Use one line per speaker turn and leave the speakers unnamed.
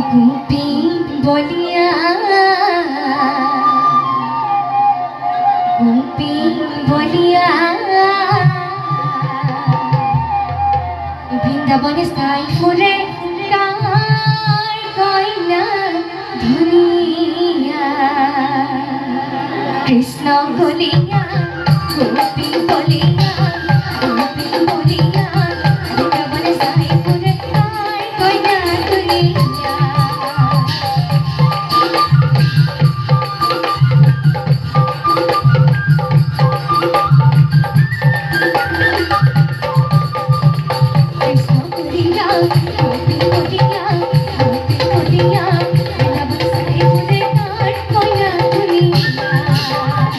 গোপী বলিয়া গোপী বলিয়া বৃন্দাবনে স্থাই ফুরে কার কইনা ধুনিয়া কৃষ্ণ বলিয়া গোপী বলিয়া গোপী বলিয়া বৃন্দাবনে স্থাই ফুরে কার কইনা ধুনিয়া Krishna